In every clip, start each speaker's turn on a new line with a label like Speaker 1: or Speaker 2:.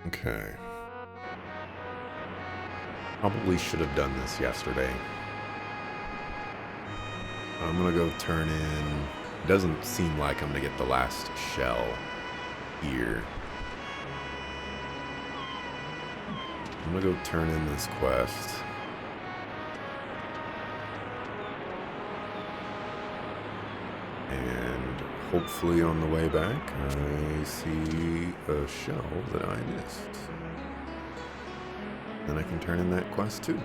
Speaker 1: Okay. Probably should have done this yesterday. I'm gonna go turn in... Doesn't seem like I'm gonna get the last shell here. I'm gonna go turn in this quest. And hopefully on the way back, I see a shell that I missed. Then I can turn in that quest too.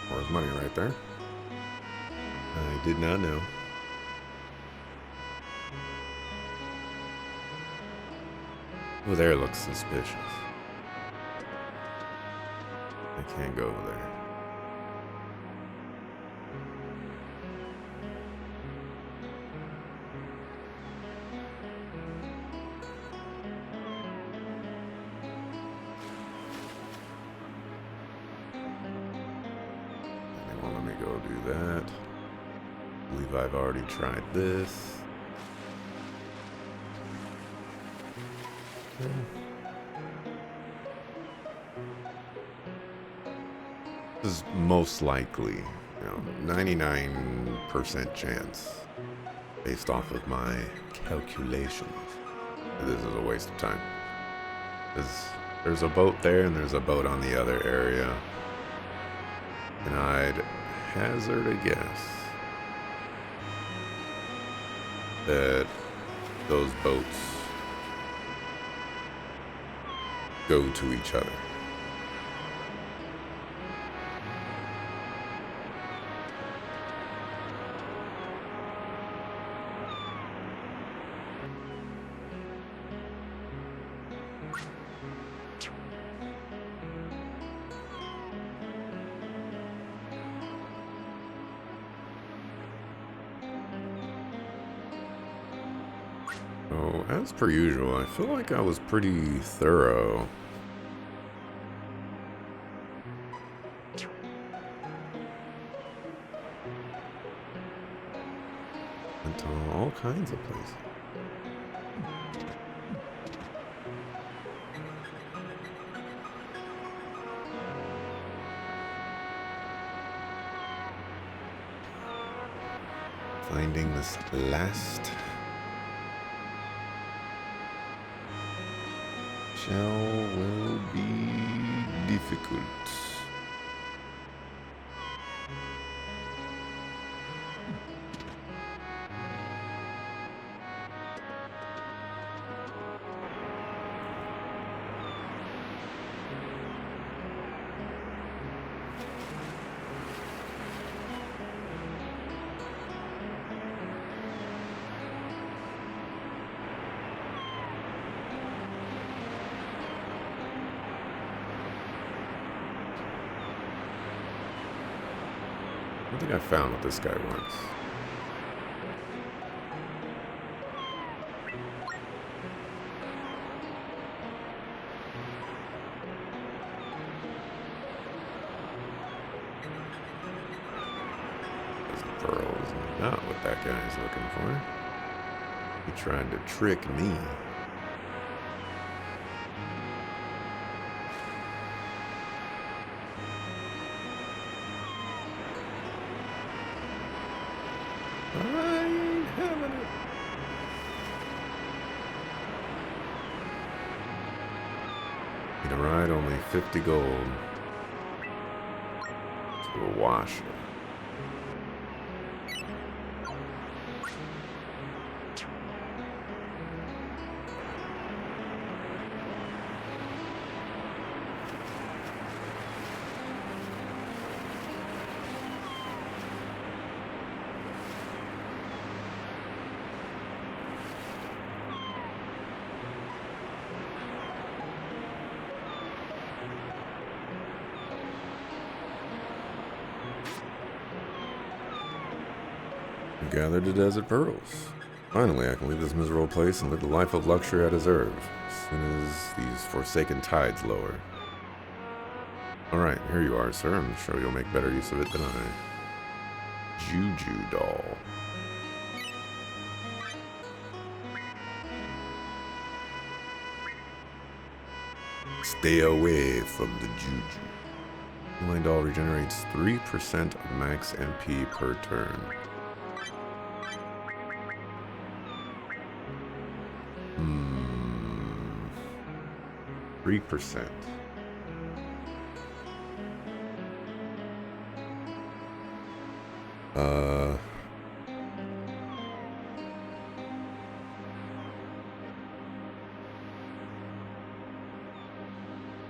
Speaker 1: There's money right there. I did not know. Over there looks suspicious. I can't go over there. They won't let me go do that. I believe I've already tried this. This is most likely, 99% chance, based off of my calculations, this is a waste of time. There's a boat there and there's a boat on the other area. And I'd hazard a guess that those boats go to each other. So, as per usual, I feel like I was pretty thorough. Went to all kinds of places. Finding this last shell will be difficult. I think I found what this guy wants. Those pearls, not what that guy's looking for. He tried to trick me. I ain't having it. Need a ride, only 50 gold. To a wash. gather the desert pearls. Finally, I can leave this miserable place and live the life of luxury I deserve, as soon as these forsaken tides lower. Alright, here you are, sir. I'm sure you'll make better use of it than I. Juju doll. Stay away from the juju. My doll regenerates 3% of max MP per turn. 3%.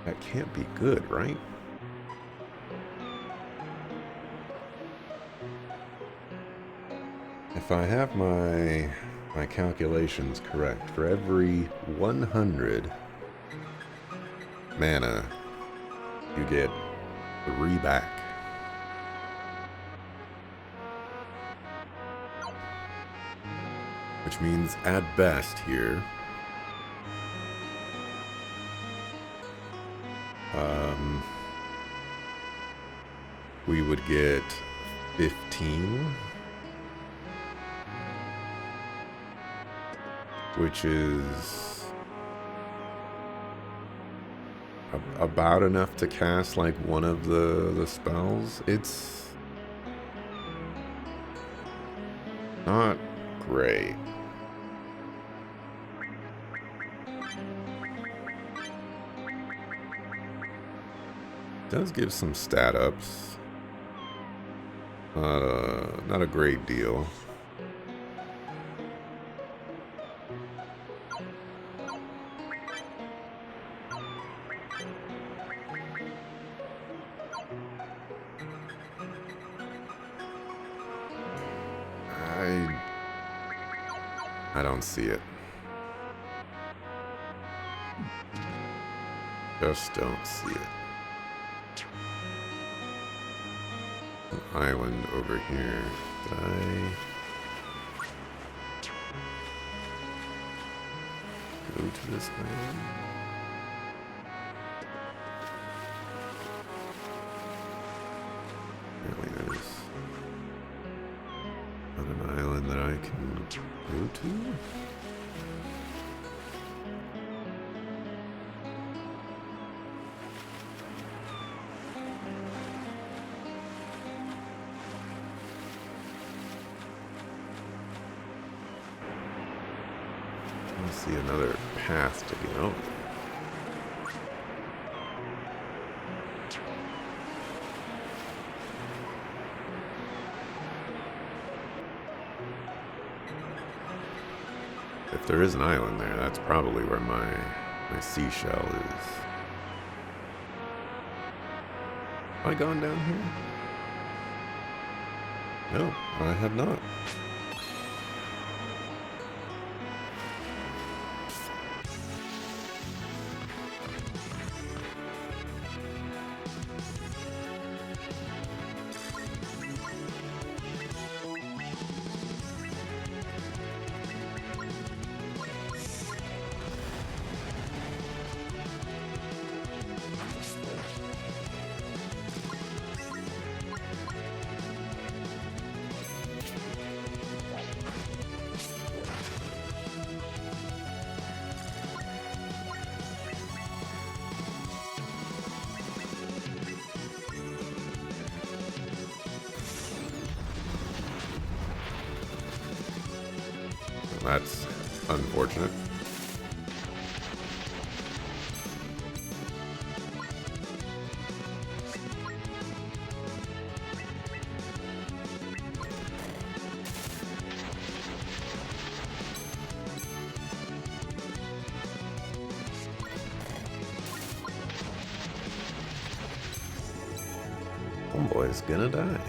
Speaker 1: That can't be good, right? If I have my calculations correct, for every 100 mana, you get 3 back. Which means, at best here, we would get 15, which is about enough to cast like one of the spells. It's not great. Does give some stat ups. Not a great deal. I don't see it. Just don't see it. An island over here. Did I go to this island? Apparently there's not an island that I can go to. I see another path to get over. If there is an island there, that's probably where my seashell is. Have I gone down here? No, I have not. That's unfortunate. Homeboy's gonna die.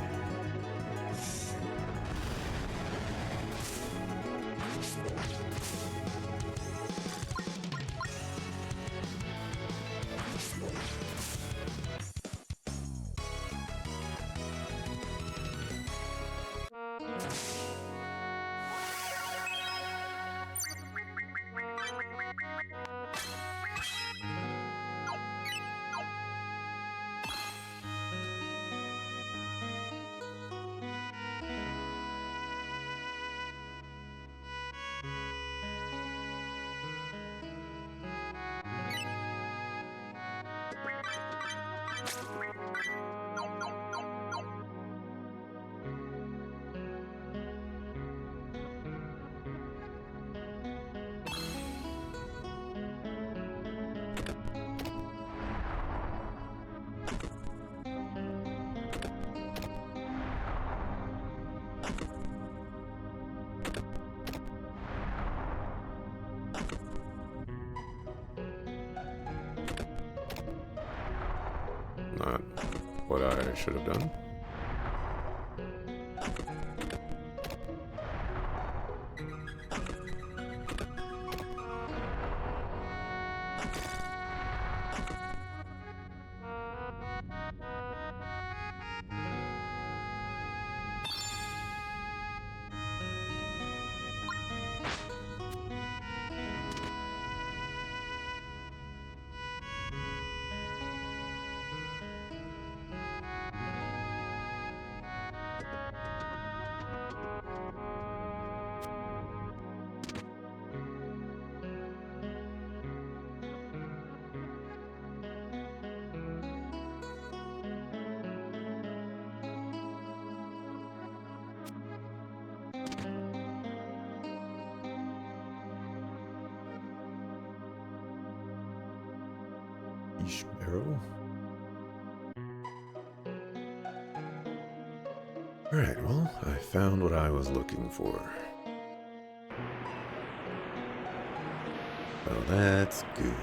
Speaker 1: not what I should have done. Barrel. Alright, well, I found what I was looking for. Oh, that's good.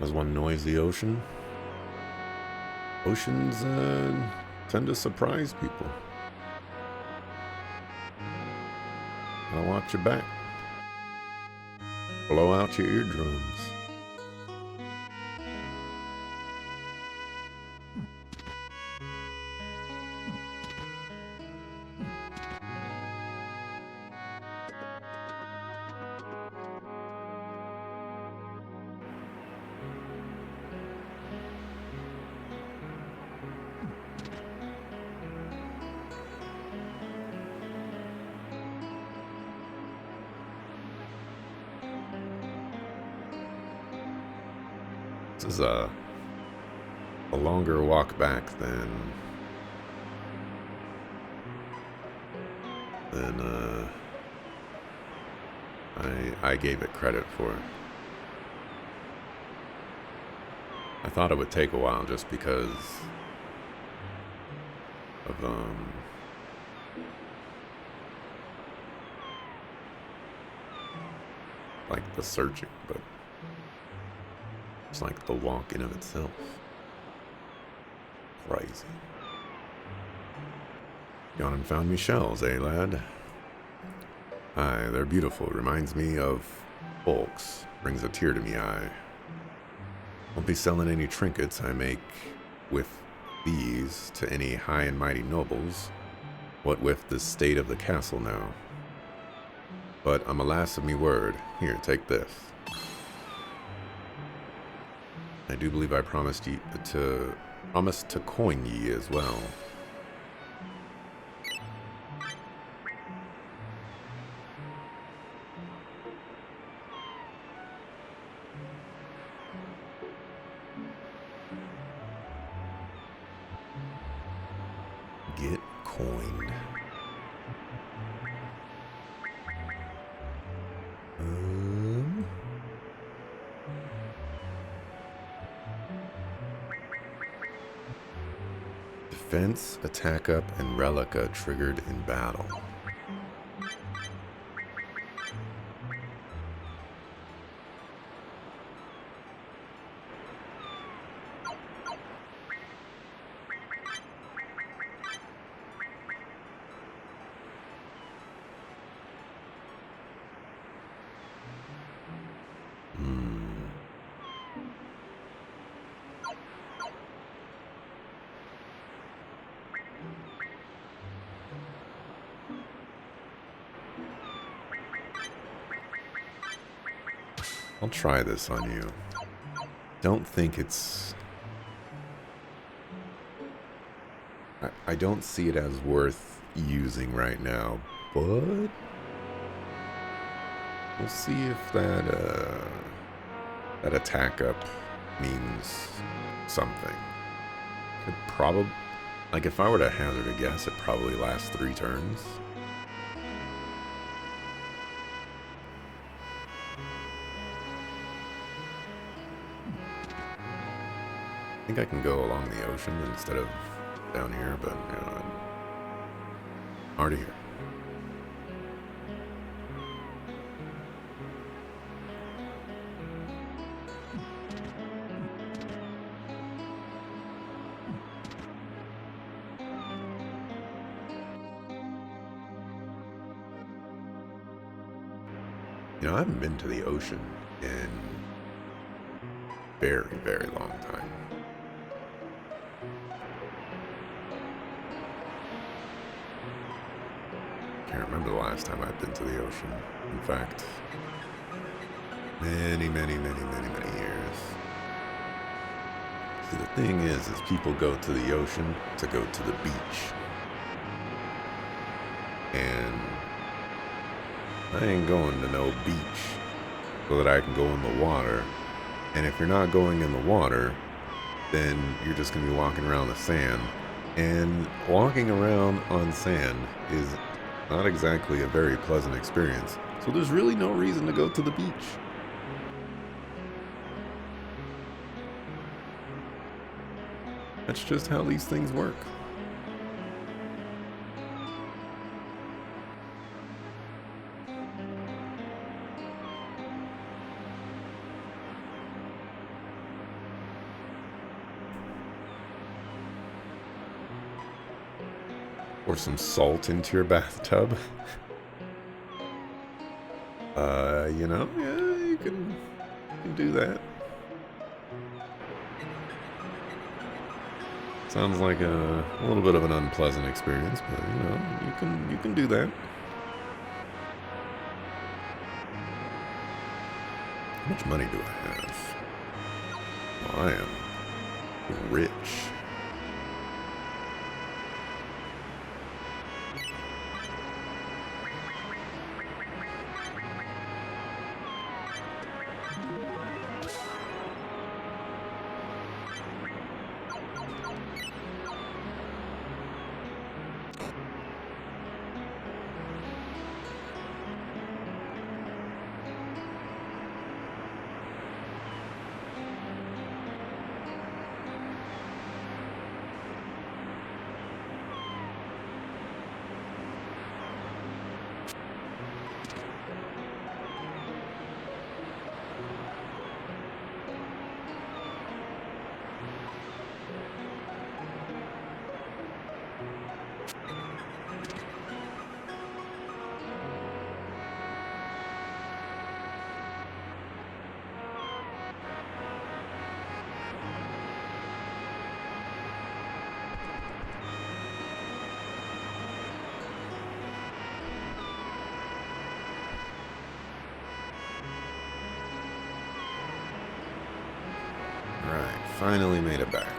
Speaker 1: Does one noisy ocean? Oceans tend to surprise people. Gotta watch your back. Blow out your eardrums. This is a longer walk back than I gave it credit for. I thought it would take a while just because of like the searching, but it's like the walk in of itself. Crazy. Gone and found me shells, eh, lad? Aye, they're beautiful. Reminds me of folks. Brings a tear to me eye. Won't be selling any trinkets I make with these to any high and mighty nobles. What with the state of the castle now. But I'm a lass of me word. Here, take this. I do believe I promised to coin ye as well. Get coined. Defense, attack up, and relica triggered in battle. I'll try this on you. Don't think it's... I don't see it as worth using right now, but we'll see if that attack up means something. It probably, like if I were to hazard a guess, it probably lasts 3 turns. I think I can go along the ocean instead of down here, but I'm already here. I haven't been to the ocean in very, very long time. Can't remember the last time I've been to the ocean. In fact, many, many, many, many, many years. See, the thing is people go to the ocean to go to the beach. And I ain't going to no beach so that I can go in the water. And if you're not going in the water, then you're just going to be walking around the sand. And walking around on sand is not exactly a very pleasant experience. So there's really no reason to go to the beach. That's just how these things work. Or some salt into your bathtub. Yeah, you can do that. Sounds like a little bit of an unpleasant experience, but you can do that. How much money do I have? Well, I am rich. Alright, finally made it back.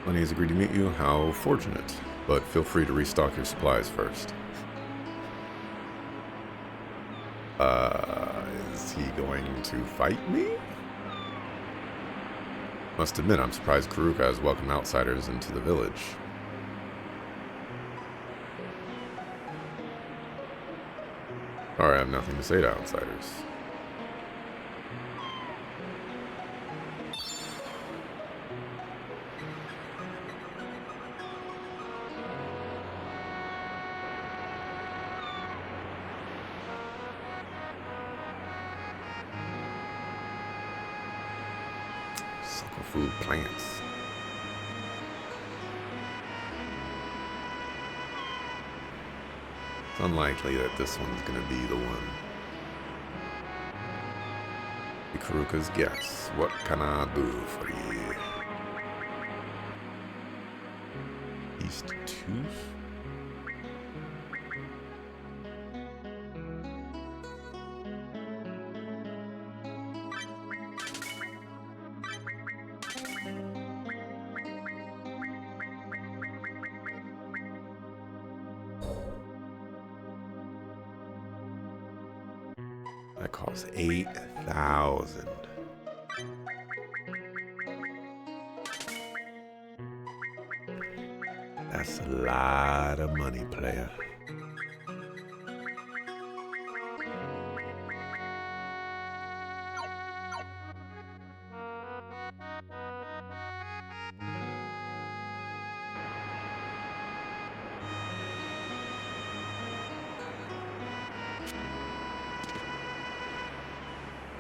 Speaker 1: Lenny has agreed to meet you. How fortunate. But feel free to restock your supplies first. Is he going to fight me? Must admit, I'm surprised Karuka has welcomed outsiders into the village. Sorry, I have nothing to say to outsiders. Suckle food plants. It's unlikely that this one's gonna be the one. Karuka's guess. What can I do for you? East Tooth? That costs 8,000. That's a lot of money, player.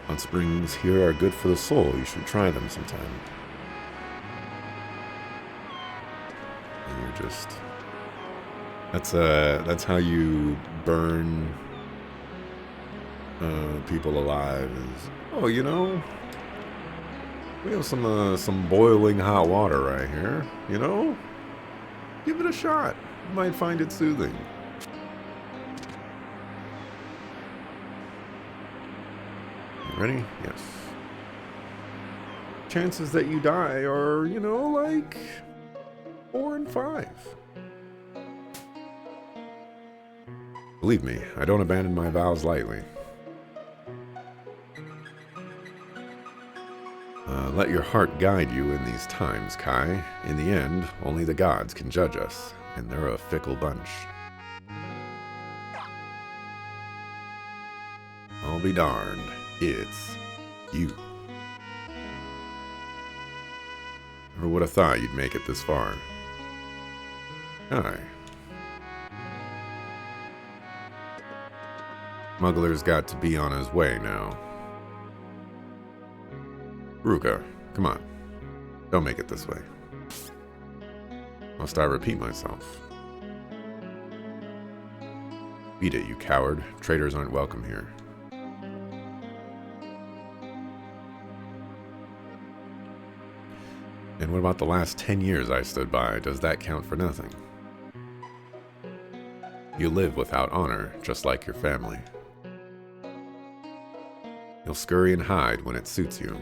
Speaker 1: Hot springs here are good for the soul. You should try them sometime. And you're just... That's how you burn people alive. Is, oh, you know, we have some boiling hot water right here. You know, give it a shot. You might find it soothing. You ready? Yes. Chances that you die are, you know, like 4 and 5. Believe me, I don't abandon my vows lightly. Let your heart guide you in these times, Kai. In the end, only the gods can judge us, and they're a fickle bunch. I'll be darned, it's you. Never would have thought you'd make it this far. Kai. Smuggler's got to be on his way now. Ruka, come on. Don't make it this way. Must I repeat myself? Beat it, you coward. Traitors aren't welcome here. And what about the last 10 years I stood by? Does that count for nothing? You live without honor, just like your family. You'll scurry and hide when it suits you.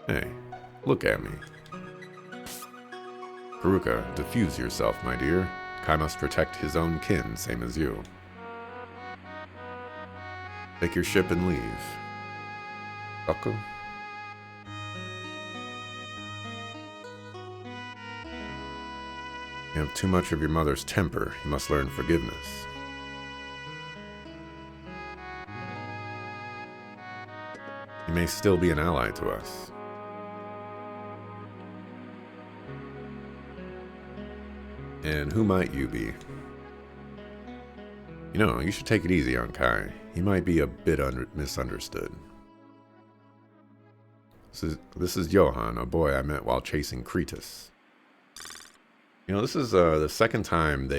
Speaker 1: Hey, look at me. Karuka, diffuse yourself, my dear. Kai must protect his own kin, same as you. Take your ship and leave. Rocco? You have too much of your mother's temper. You must learn forgiveness. You may still be an ally to us. And who might you be? You know, you should take it easy on Kai. He might be a bit misunderstood. This is Johan, a boy I met while chasing Kretus. You know, this is the second time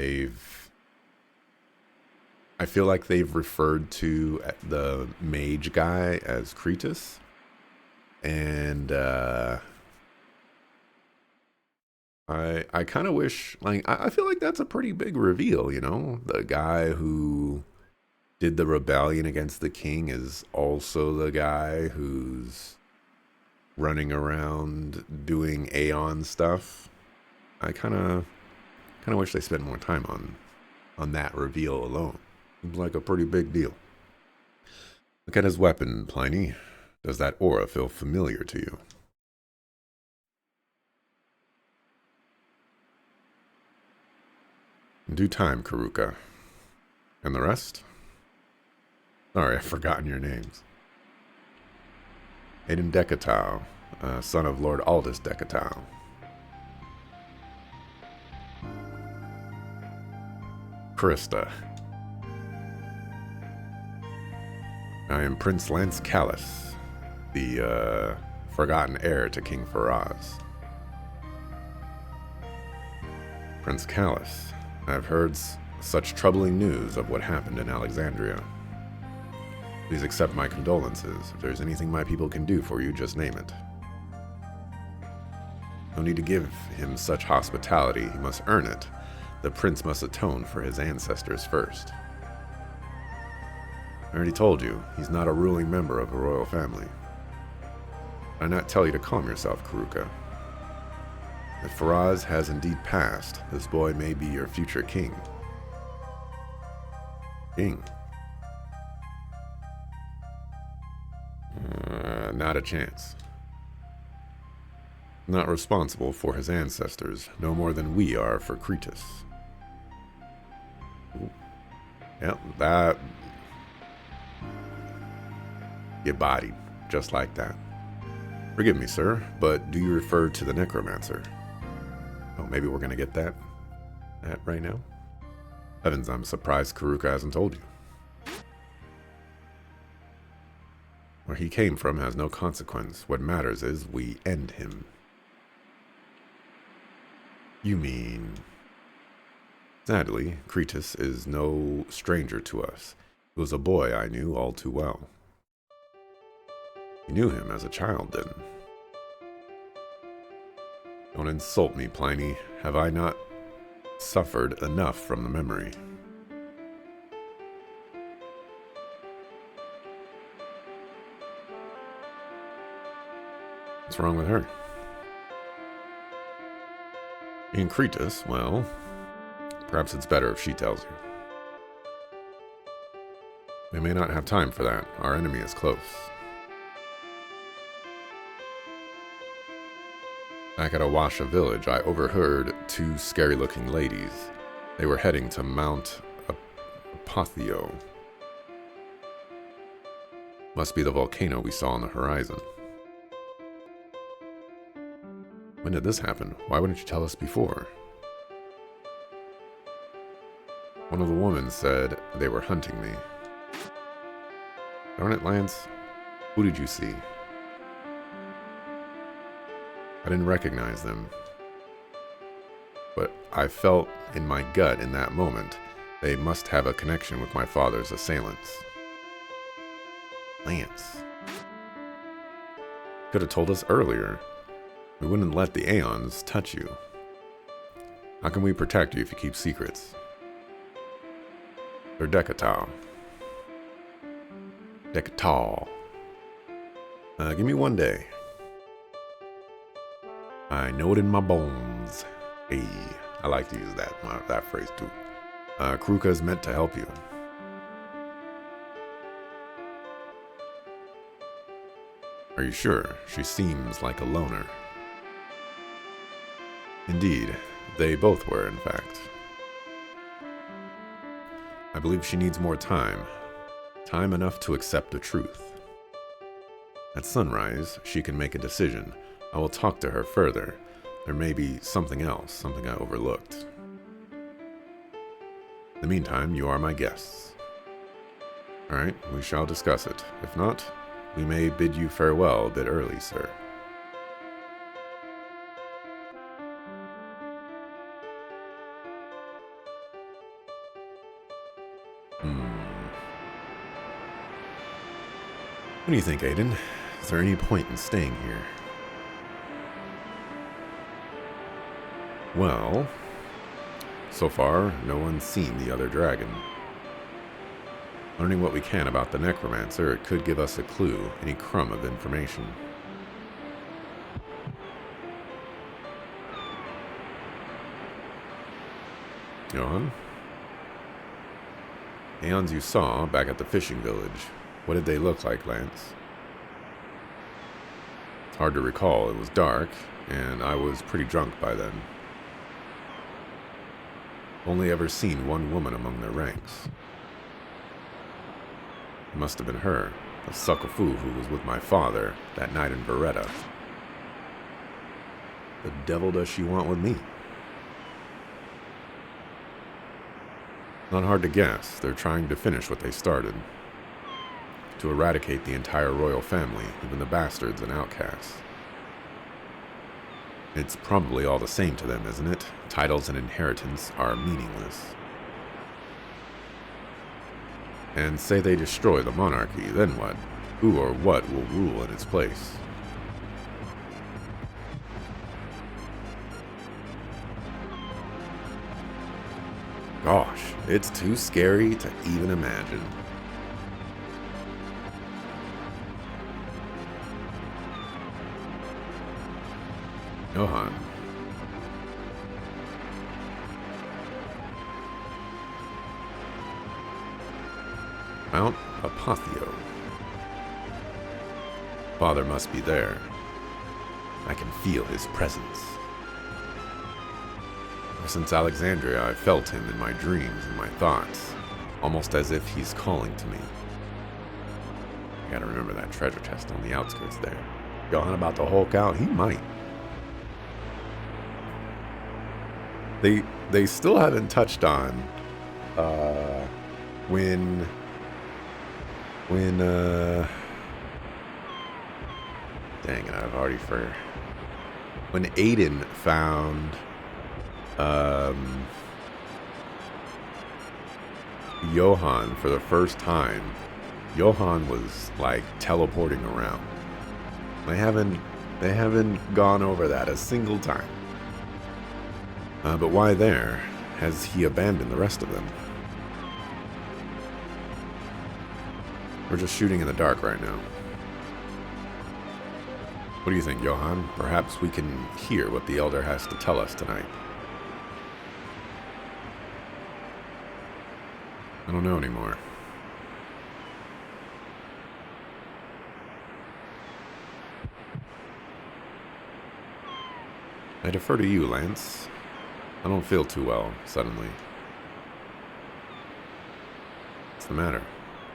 Speaker 1: I feel like they've referred to the mage guy as Kretus. And I kind of wish, like, I feel like that's a pretty big reveal, you know? The guy who did the rebellion against the king is also the guy who's running around doing Aeon stuff. I kind of wish they spent more time on that reveal alone. Seems like a pretty big deal. Look at his weapon, Pliny. Does that aura feel familiar to you? In due time, Karuka. And the rest? Sorry, I've forgotten your names. Aiden Decatau, son of Lord Aldous Decatau. Krista. I am Prince Lance Callis, the forgotten heir to King Faraz. Prince Callis, I've heard such troubling news of what happened in Alexandria. Please accept my condolences. If there's anything my people can do for you, just name it. No need to give him such hospitality. He must earn it. The prince must atone for his ancestors first. I already told you, he's not a ruling member of the royal family. Did I not tell you to calm yourself, Karuka? If Faraz has indeed passed, this boy may be your future king. King? Not a chance. Not responsible for his ancestors, no more than we are for Kretus. Ooh. Yep, that... Get bodied, just like that. Forgive me, sir, but do you refer to the necromancer? Oh, maybe we're gonna get that right now? Heavens, I'm surprised Karuka hasn't told you. Where he came from has no consequence. What matters is we end him. You mean... Sadly, Cretus is no stranger to us. He was a boy I knew all too well. You knew him as a child, then? Don't insult me, Pliny. Have I not suffered enough from the memory? What's wrong with her? In Cretus, well, perhaps it's better if she tells you. We may not have time for that. Our enemy is close. Back at Awasha village, I overheard two scary-looking ladies. They were heading to Mount Apotheo. Must be the volcano we saw on the horizon. When did this happen? Why wouldn't you tell us before? One of the women said they were hunting me. Darn it, Lance. Who did you see? I didn't recognize them. But I felt in my gut in that moment they must have a connection with my father's assailants. Lance. Could have told us earlier. We wouldn't let the Aeons touch you. How can we protect you if you keep secrets? They're Decatal. Decatal. Give me one day. I know it in my bones. Hey, I like to use that phrase too. Kruka is meant to help you. Are you sure? She seems like a loner. Indeed, they both were, in fact. I believe she needs more time. Time enough to accept the truth. At sunrise, she can make a decision. I will talk to her further. There may be something else, something I overlooked. In the meantime, you are my guests. Alright, we shall discuss it. If not, we may bid you farewell a bit early, sir. What do you think, Aiden? Is there any point in staying here? Well, so far, no one's seen the other dragon. Learning what we can about the necromancer, it could give us a clue, any crumb of information. Johan? Aeons you saw back at the fishing village. What did they look like, Lance? It's hard to recall. It was dark, and I was pretty drunk by then. Only ever seen one woman among their ranks. It must have been her, the suckafu who was with my father that night in Beretta. The devil does she want with me? Not hard to guess. They're trying to finish what they started. To eradicate the entire royal family, even the bastards and outcasts. It's probably all the same to them, isn't it? Titles and inheritance are meaningless. And say they destroy the monarchy, then what? Who or what will rule in its place? Gosh, it's too scary to even imagine. Johan. Mount Apotheo. Father must be there. I can feel his presence. Ever since Alexandria, I've felt him in my dreams and my thoughts, almost as if he's calling to me. I gotta remember that treasure chest on the outskirts there. Johan about to Hulk out? He might. They still haven't touched on when Dang it, I've already for... When Aiden found... Johann for the first time, Johann was, like, teleporting around. They haven't gone over that a single time. But why there? Has he abandoned the rest of them? We're just shooting in the dark right now. What do you think, Johann? Perhaps we can hear what the Elder has to tell us tonight. I don't know anymore. I defer to you, Lance. I don't feel too well, suddenly. What's the matter?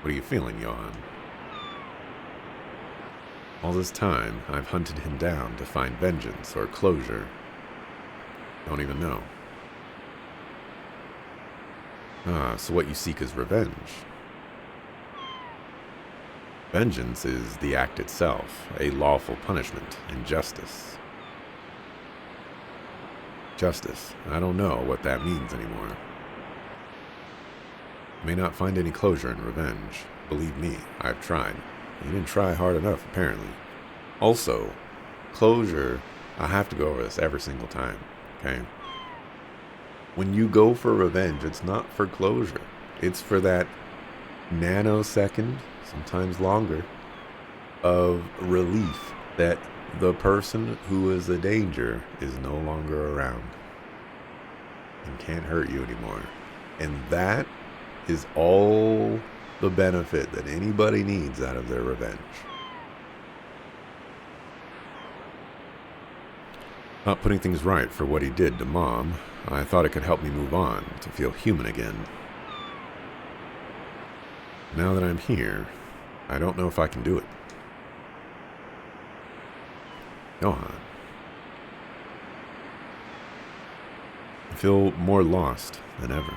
Speaker 1: What are you feeling, Johann? All this time, I've hunted him down to find vengeance or closure. Don't even know. Ah, so what you seek is revenge. Vengeance is the act itself, a lawful punishment and justice. Justice. I don't know what that means anymore. I may not find any closure in revenge. Believe me, I've tried. You didn't try hard enough, apparently. Also, closure, I have to go over this every single time, okay? When you go for revenge, it's not for closure. It's for that nanosecond, sometimes longer, of relief that the person who is a danger is no longer around and can't hurt you anymore. And that is all the benefit that anybody needs out of their revenge. Not putting things right for what he did to Mom, I thought it could help me move on, to feel human again. Now that I'm here, I don't know if I can do it. Johann. I feel more lost than ever.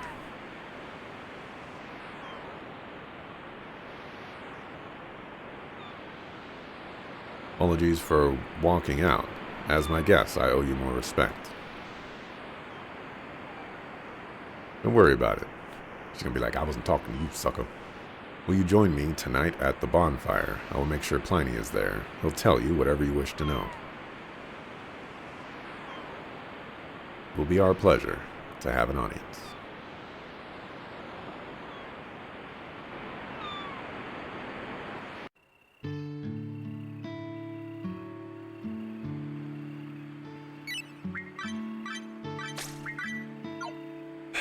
Speaker 1: Apologies for walking out. As my guest, I owe you more respect. Don't worry about it. She's gonna be like, I wasn't talking to you, sucker. Will you join me tonight at the bonfire? I will make sure Pliny is there. He'll tell you whatever you wish to know. It will be our pleasure to have an audience.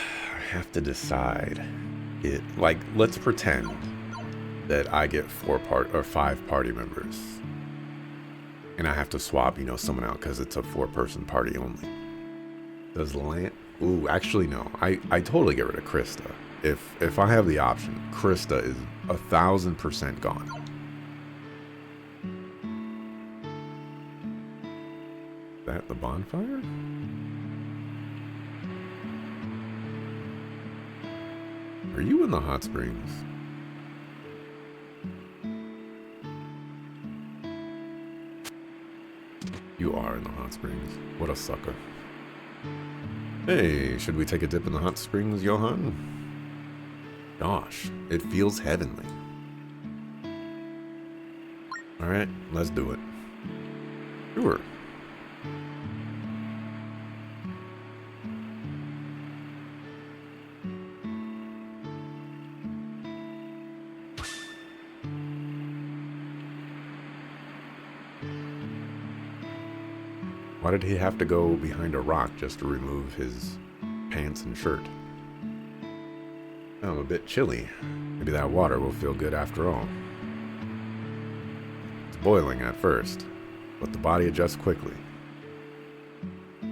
Speaker 1: I have to decide. Let's pretend that I get 5 party members. And I have to swap, someone out because it's a 4-person party only. Does Lance... Ooh, actually, no. I totally get rid of Krista. If I have the option, Krista is 1,000% gone. Is that the bonfire? Are you in the hot springs? You are in the hot springs. What a sucker. Hey, should we take a dip in the hot springs, Johann? Gosh, it feels heavenly. Alright, let's do it. Sure. Why did he have to go behind a rock just to remove his pants and shirt? I'm a bit chilly. Maybe that water will feel good after all. It's boiling at first, but the body adjusts quickly.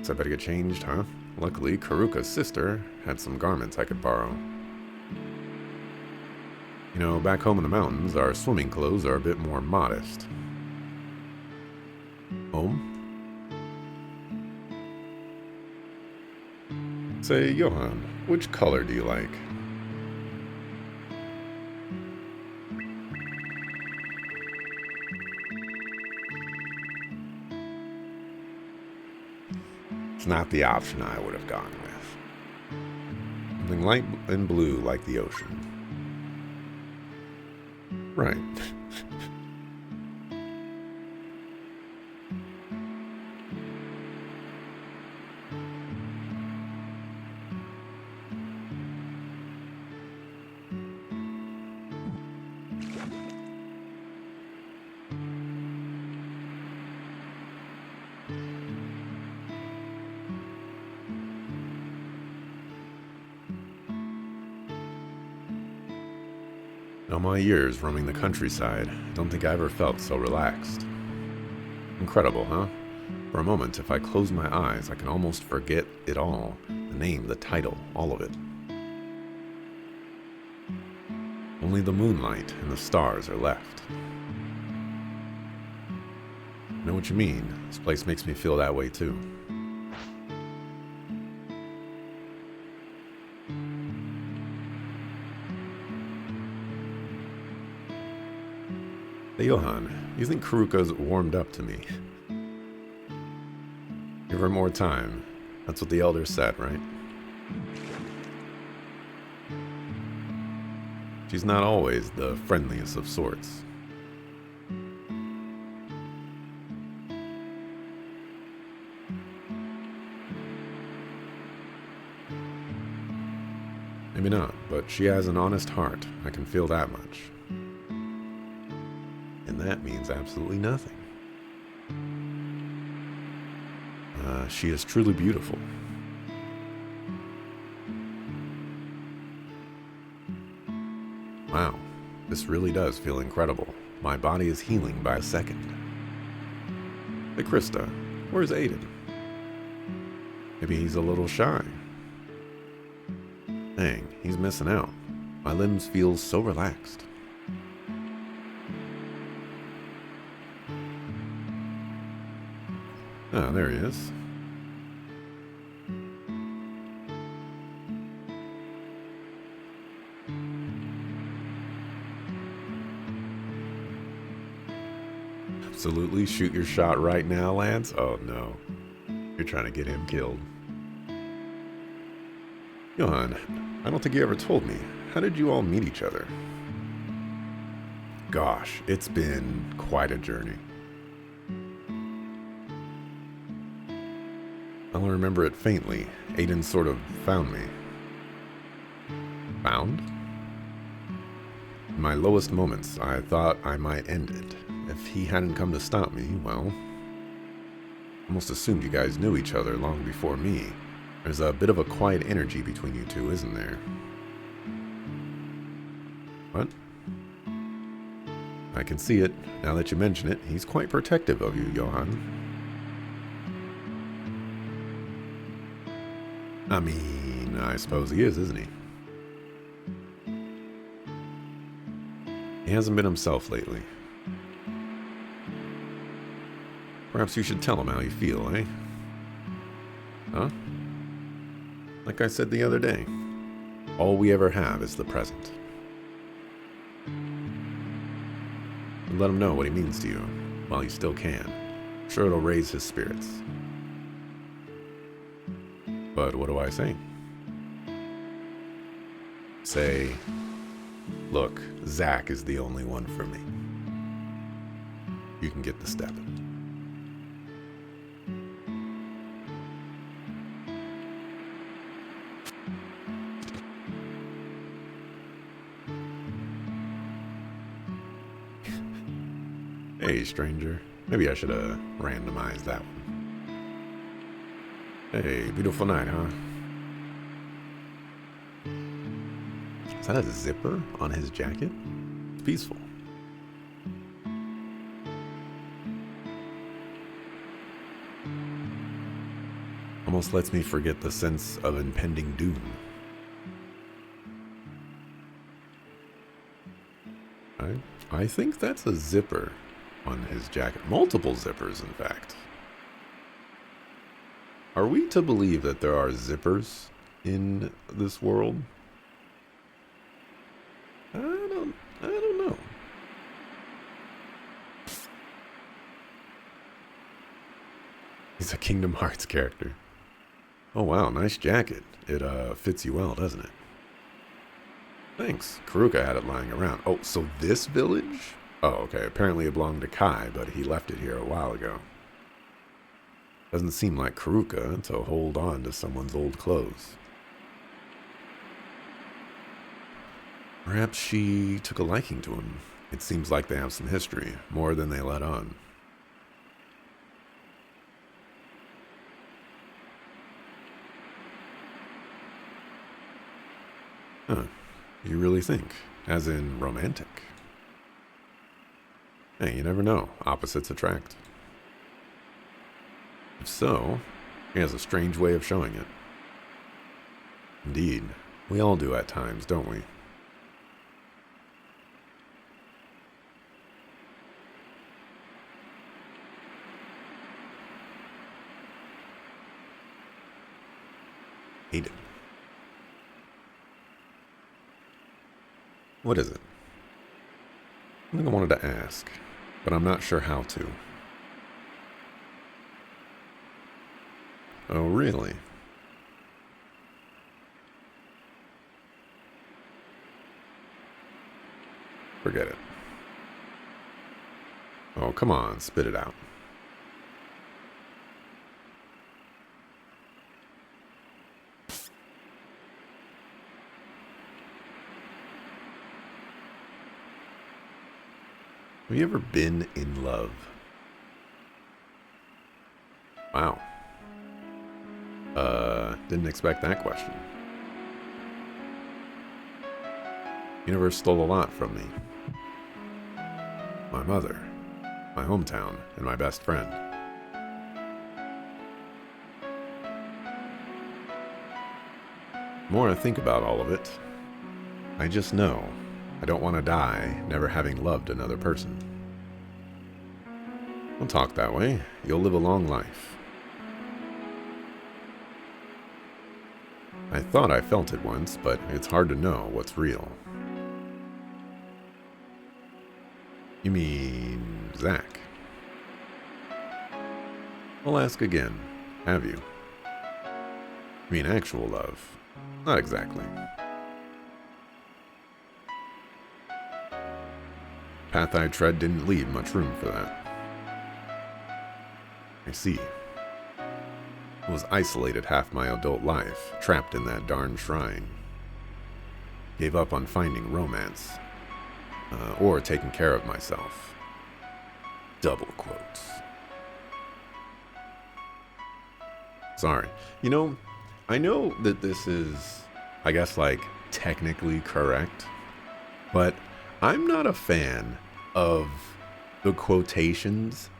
Speaker 1: So I better get changed, huh? Luckily, Karuka's sister had some garments I could borrow. Back home in the mountains, our swimming clothes are a bit more modest. Home? Say, Johann, which color do you like? It's not the option I would have gone with. Something light and blue like the ocean. Right. In all my years roaming the countryside, I don't think I ever felt so relaxed. Incredible, huh? For a moment, if I close my eyes, I can almost forget it all. The name, the title, all of it. Only the moonlight and the stars are left. I know what you mean. This place makes me feel that way too. Hey, Johan, you think Karuka's warmed up to me? Give her more time. That's what the elders said, right? She's not always the friendliest of sorts. Maybe not, but she has an honest heart. I can feel that much. And that means absolutely nothing. She is truly beautiful. Wow, this really does feel incredible. My body is healing by a second. Hey Krista, where's Aiden? Maybe he's a little shy. Dang, he's missing out. My limbs feel so relaxed. Ah, there he is. Absolutely, shoot your shot right now, Lance? Oh no, you're trying to get him killed. Johan, I don't think you ever told me. How did you all meet each other? Gosh, it's been quite a journey. I only remember it faintly. Aiden sort of found me. Found? In my lowest moments, I thought I might end it. If he hadn't come to stop me, well, almost assumed you guys knew each other long before me. There's a bit of a quiet energy between you two, isn't there? What? I can see it. Now that you mention it, he's quite protective of you, Johan. I mean, I suppose he is, isn't he? He hasn't been himself lately. Perhaps you should tell him how you feel, eh? Huh? Like I said the other day, all we ever have is the present. And let him know what he means to you while you still can. I'm sure it'll raise his spirits. But what do I say? Say, look, Zach is the only one for me. You can get the step. Hey, stranger. Maybe I should have randomized that one. Hey, beautiful night, huh? Is that a zipper on his jacket? It's peaceful. Almost lets me forget the sense of impending doom. I think that's a zipper on his jacket. Multiple zippers, in fact. Are we to believe that there are zippers in this world? I don't know. He's a Kingdom Hearts character. Oh wow, nice jacket. It fits you well, doesn't it? Thanks. Karuka had it lying around. Oh, so this village? Oh, okay. Apparently it belonged to Kai, but he left it here a while ago. Doesn't seem like Karuka to hold on to someone's old clothes. Perhaps she took a liking to him. It seems like they have some history, more than they let on. Huh. You really think? As in romantic? Hey, you never know. Opposites attract. If so, he has a strange way of showing it. Indeed. We all do at times, don't we? Hate it. What is it? Something I wanted to ask, but I'm not sure how to. Oh, really? Forget it. Oh, come on, spit it out. Have you ever been in love? Wow. Didn't expect that question. Universe stole a lot from me. My mother, my hometown, and my best friend. The more I think about all of it, I just know I don't want to die never having loved another person. Don't talk that way. You'll live a long life. I thought I felt it once, but it's hard to know what's real. You mean Zach? I'll ask again. Have you? You mean actual love? Not exactly. Path I tread didn't leave much room for that. I see. I was isolated half my adult life, trapped in that darn shrine. Gave up on finding romance, or taking care of myself. Double quotes. Sorry. You know, I know that this is, I guess, like, technically correct, but I'm not a fan of the quotations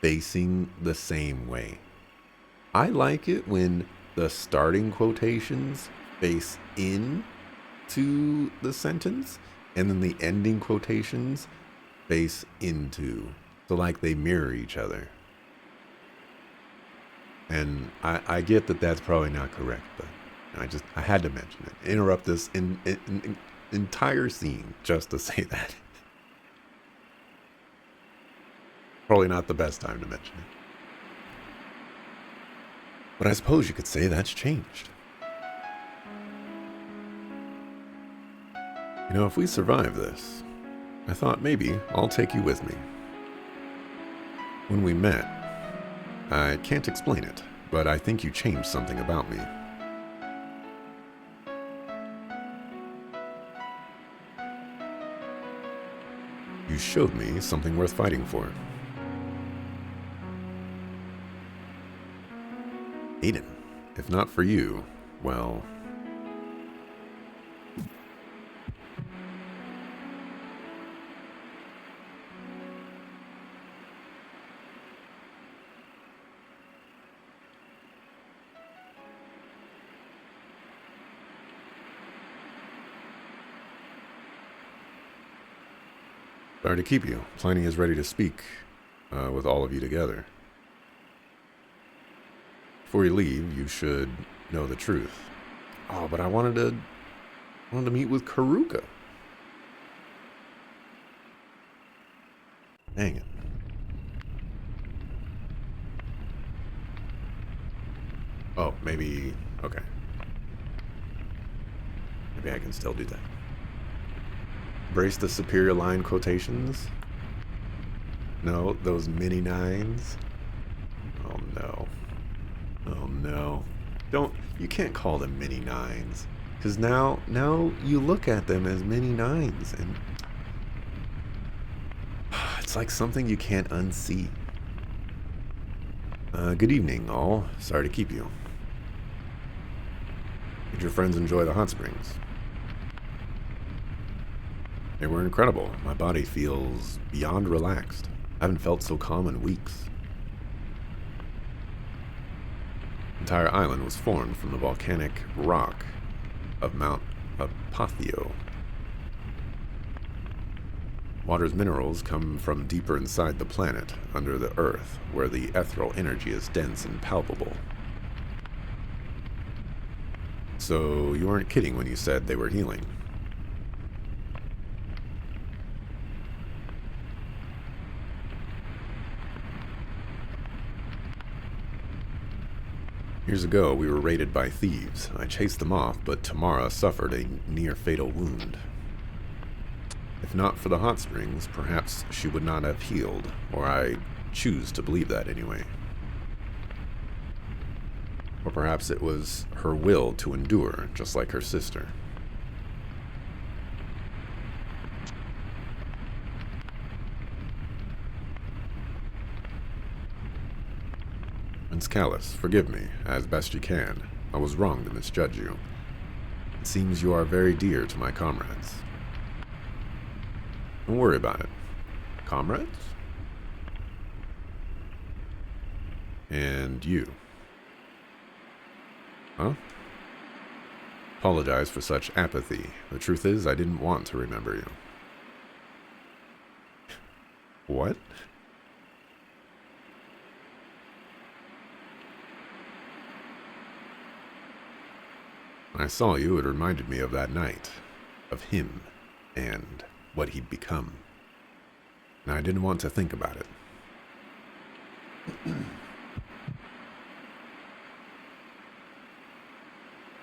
Speaker 1: facing the same way. I like it when the starting quotations face in to the sentence and then the ending quotations face into. So like they mirror each other. And I get that that's probably not correct, but I had to mention it. Interrupt this entire scene just to say that. Probably not the best time to mention it. But I suppose you could say that's changed. You know, if we survive this, I thought maybe I'll take you with me. When we met, I can't explain it, but I think you changed something about me. You showed me something worth fighting for. Aiden, if not for you, well... Sorry to keep you. Pliny is ready to speak with all of you together. Before you leave, you should know the truth. Oh, but I wanted to meet with Karuka. Dang it. Oh, maybe... Okay. Maybe I can still do that. Brace the superior line quotations. No, those mini nines. Oh no. Oh no. You can't call them mini nines. Because now you look at them as mini nines, and it's like something you can't unsee. Good evening, all. Sorry to keep you. Did your friends enjoy the hot springs? They were incredible. My body feels beyond relaxed. I haven't felt so calm in weeks. The entire island was formed from the volcanic rock of Mount Apotheo. Water's minerals come from deeper inside the planet, under the earth, where the ethereal energy is dense and palpable. So you weren't kidding when you said they were healing. Years ago, we were raided by thieves. I chased them off, but Tamara suffered a near-fatal wound. If not for the hot springs, perhaps she would not have healed, or I choose to believe that anyway. Or perhaps it was her will to endure, just like her sister. Prince Callus, forgive me, as best you can. I was wrong to misjudge you. It seems you are very dear to my comrades. Don't worry about it. Comrades? And you. Huh? Apologize for such apathy. The truth is, I didn't want to remember you. What? When I saw you, it reminded me of that night. Of him. And what he'd become. And I didn't want to think about it.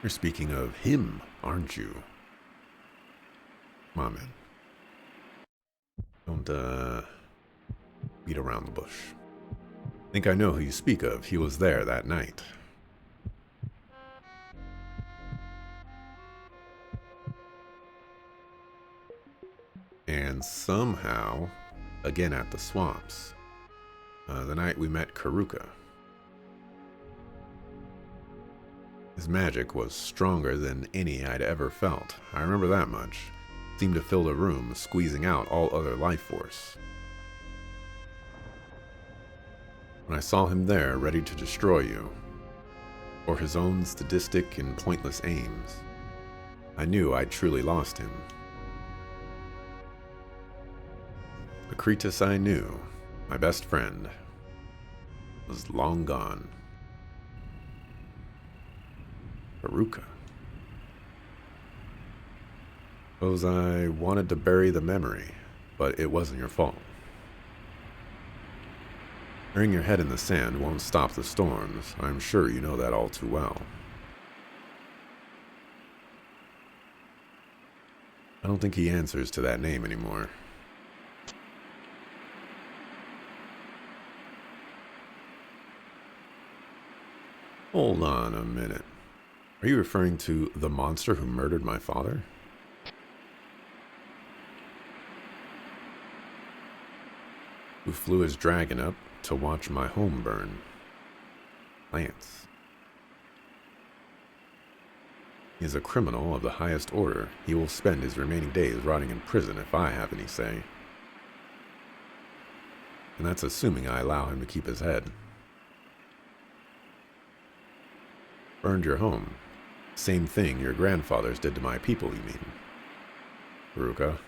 Speaker 1: You're speaking of him, aren't you? Come on, man. Don't, beat around the bush. I think I know who you speak of. He was there that night. And somehow, again at the swamps, the night we met Karuka. His magic was stronger than any I'd ever felt. I remember that much. It seemed to fill the room, squeezing out all other life force. When I saw him there, ready to destroy you, for his own sadistic and pointless aims, I knew I'd truly lost him. The Cretus I knew, my best friend, was long gone. Haruka. Suppose I wanted to bury the memory, but it wasn't your fault. Burying your head in the sand won't stop the storms. I'm sure you know that all too well. I don't think he answers to that name anymore. Hold on a minute. Are you referring to the monster who murdered my father? Who flew his dragon up to watch my home burn? Lance. He is a criminal of the highest order. He will spend his remaining days rotting in prison if I have any say. And that's assuming I allow him to keep his head. Burned your home. Same thing your grandfathers did to my people, you mean? Haruka.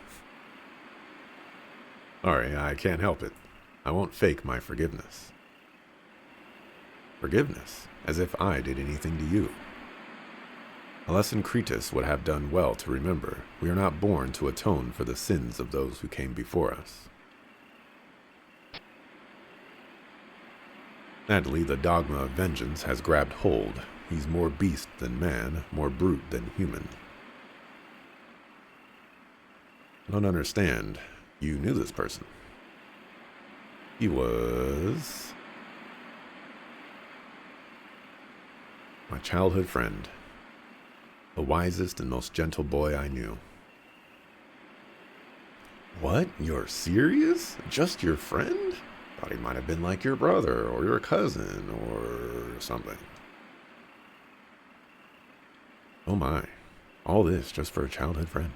Speaker 1: Sorry, I can't help it. I won't fake my forgiveness. Forgiveness? As if I did anything to you. A lesson Cretus would have done well to remember. We are not born to atone for the sins of those who came before us. Sadly, the dogma of vengeance has grabbed hold. He's more beast than man, more brute than human. I don't understand. You knew this person. He was my childhood friend, the wisest and most gentle boy I knew. What? You're serious? Just your friend? Thought he might have been like your brother or your cousin or something. Oh my. All this just for a childhood friend.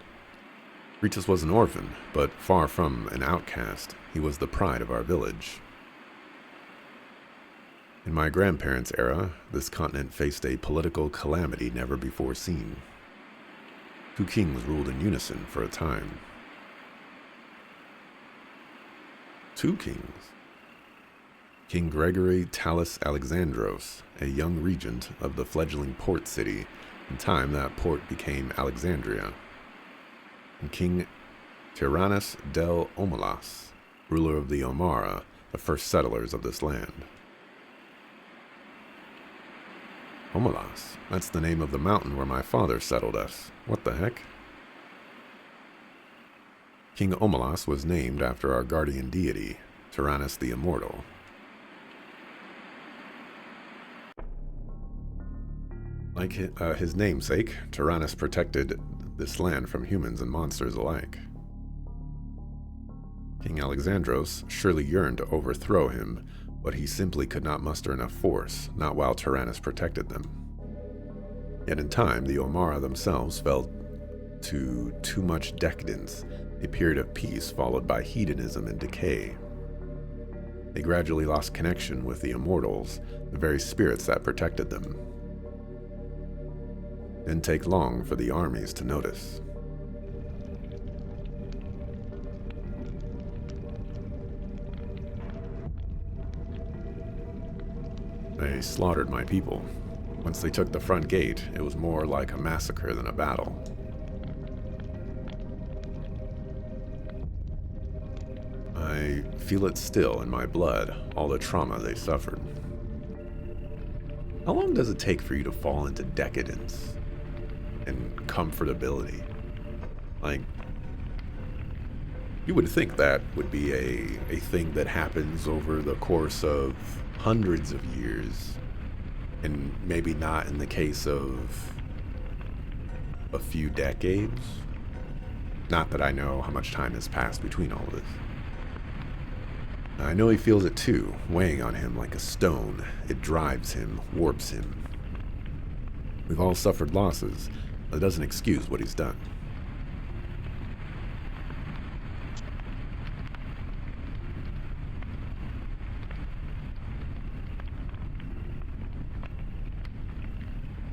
Speaker 1: Ritus was an orphan, but far from an outcast. He was the pride of our village. In my grandparents' era, this continent faced a political calamity never before seen. 2 kings ruled in unison for a time. 2 kings. King Gregory Talus Alexandros, a young regent of the fledgling port city. In time, that port became Alexandria. And King Tyrannus del Omelas, ruler of the Omara, the first settlers of this land. Omelas, that's the name of the mountain where my father settled us. What the heck? King Omelas was named after our guardian deity, Tyrannus the Immortal. Like his namesake, Tyrannus protected this land from humans and monsters alike. King Alexandros surely yearned to overthrow him, but he simply could not muster enough force, not while Tyrannus protected them. Yet in time, the Omara themselves fell to too much decadence, a period of peace followed by hedonism and decay. They gradually lost connection with the immortals, the very spirits that protected them. Didn't take long for the armies to notice. They slaughtered my people. Once they took the front gate, it was more like a massacre than a battle. I feel it still in my blood, all the trauma they suffered. How long does it take for you to fall into decadence and comfortability? Like, you would think that would be a thing that happens over the course of hundreds of years, and maybe not in the case of a few decades. Not that I know how much time has passed between all of this. I know he feels it too, weighing on him like a stone. It drives him, warps him. We've all suffered losses, but it doesn't excuse what he's done.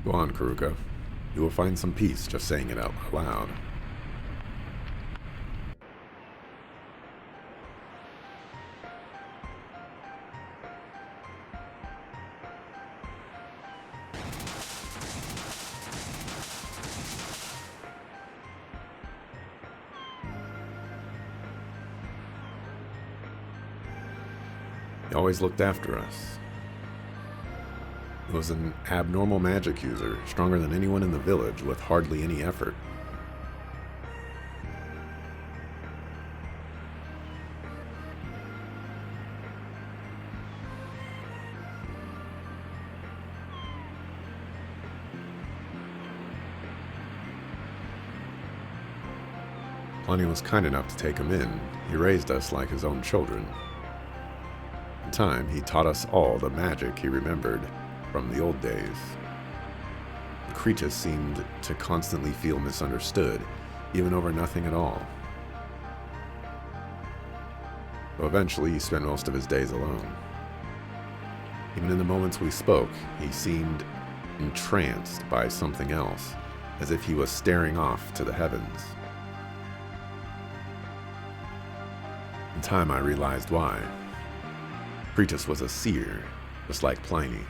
Speaker 1: Go on, Karuka. You will find some peace just saying it out loud. He always looked after us. He was an abnormal magic user, stronger than anyone in the village, with hardly any effort. Lonnie was kind enough to take him in. He raised us like his own children. In time, he taught us all the magic he remembered from the old days. Kretus seemed to constantly feel misunderstood, even over nothing at all. So eventually, he spent most of his days alone. Even in the moments we spoke, he seemed entranced by something else, as if he was staring off to the heavens. In time, I realized why. Kretus was a seer, just like Pliny.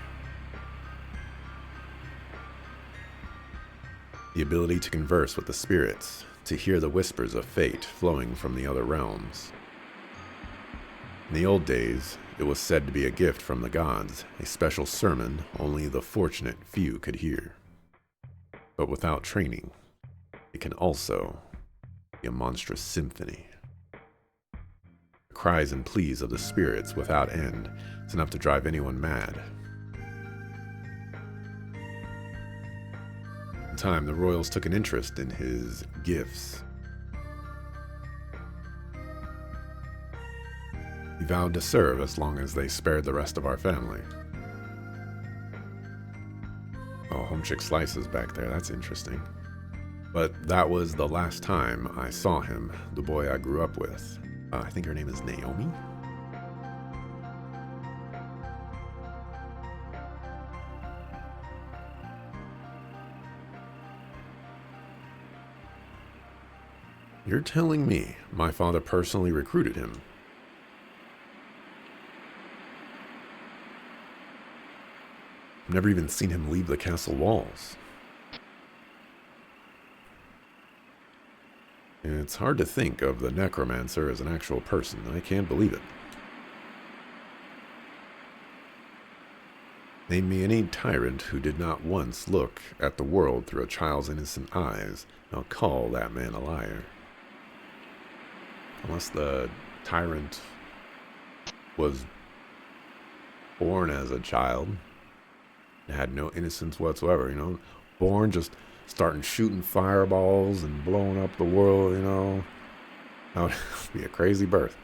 Speaker 1: The ability to converse with the spirits, to hear the whispers of fate flowing from the other realms. In the old days, it was said to be a gift from the gods, a special sermon only the fortunate few could hear. But without training, it can also be a monstrous symphony. The cries and pleas of the spirits without end. It's enough to drive anyone mad. In time, the royals took an interest in his gifts. He vowed to serve as long as they spared the rest of our family. Oh, Home Chick Slices back there, that's interesting. But that was the last time I saw him, the boy I grew up with. I think her name is Naomi? You're telling me my father personally recruited him? I've never even seen him leave the castle walls. It's hard to think of the necromancer as an actual person. I can't believe it. Name me any tyrant who did not once look at the world through a child's innocent eyes, and I'll call that man a liar. Unless the tyrant was born as a child and had no innocence whatsoever, you know? Born just starting shooting fireballs and blowing up the world, you know? That would be a crazy birth.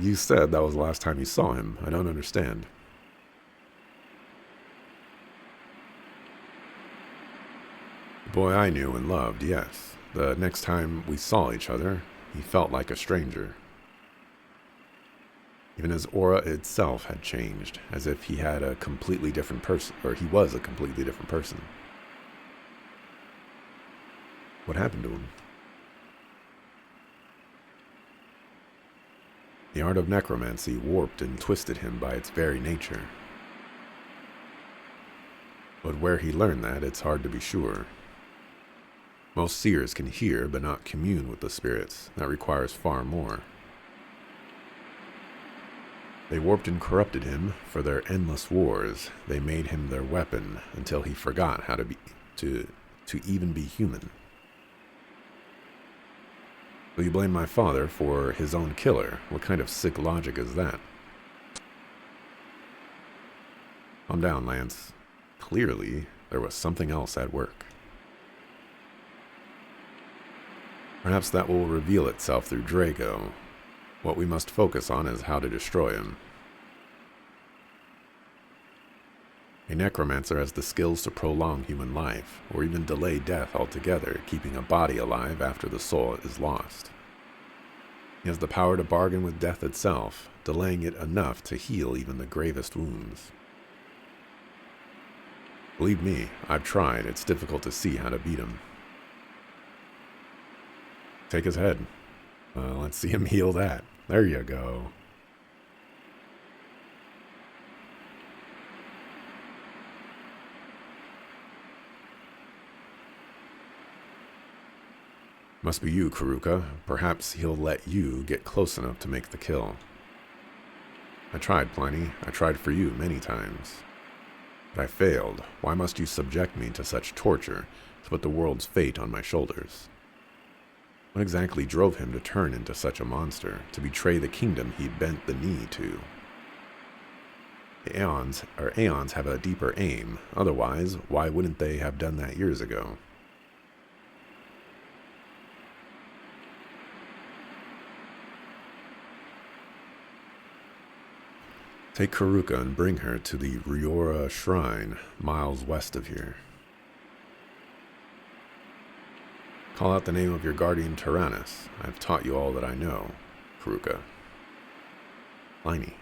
Speaker 1: You said that was the last time you saw him. I don't understand. The boy I knew and loved, yes. The next time we saw each other, he felt like a stranger. Even his aura itself had changed, as if he had a completely different person, or he was a completely different person. What happened to him? The art of necromancy warped and twisted him by its very nature. But where he learned that, it's hard to be sure. Most seers can hear, but not commune with the spirits. That requires far more. They warped and corrupted him for their endless wars. They made him their weapon until he forgot how to even be human. So you blame my father for his own killer? What kind of sick logic is that? Calm down, Lance. Clearly, there was something else at work. Perhaps that will reveal itself through Draco. What we must focus on is how to destroy him. A necromancer has the skills to prolong human life, or even delay death altogether, keeping a body alive after the soul is lost. He has the power to bargain with death itself, delaying it enough to heal even the gravest wounds. Believe me, I've tried. It's difficult to see how to beat him. Take his head. Let's see him heal that. There you go. Must be you, Karuka. Perhaps he'll let you get close enough to make the kill. I tried, Pliny. I tried for you many times. But I failed. Why must you subject me to such torture, to put the world's fate on my shoulders? What exactly drove him to turn into such a monster, to betray the kingdom he bent the knee to? The Aeons have a deeper aim. Otherwise, why wouldn't they have done that years ago? Take Karuka and bring her to the Riora Shrine, miles west of here. Call out the name of your guardian Tyrannus. I've taught you all that I know, Karuka. Pliny.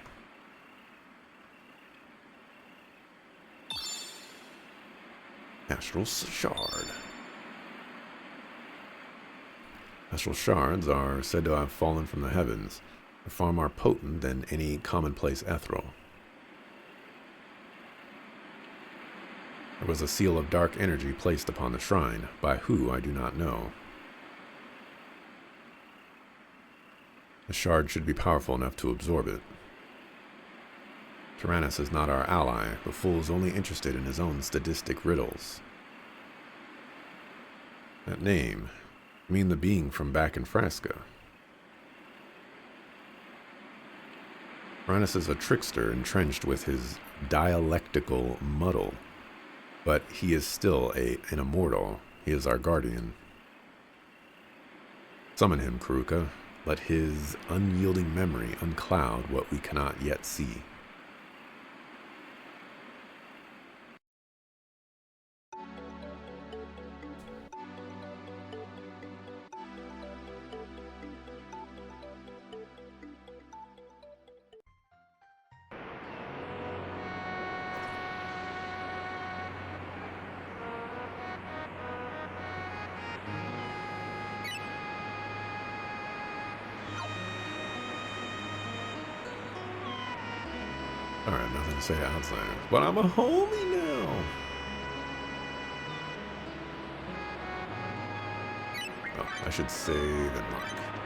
Speaker 1: Astral Shard. Astral shards are said to have fallen from the heavens. They're far more potent than any commonplace ethereal. There was a seal of dark energy placed upon the shrine, by who I do not know. The shard should be powerful enough to absorb it. Tyrannus is not our ally. The fool's only interested in his own sadistic riddles. That name, I mean the being from back in Frasca. Tyrannus is a trickster entrenched with his dialectical muddle, but he is still an immortal. He is our guardian. Summon him, Kuruka. Let his unyielding memory uncloud what we cannot yet see. Alright, nothing to say to outsiders. But I'm a homie now! Oh, I should save and look.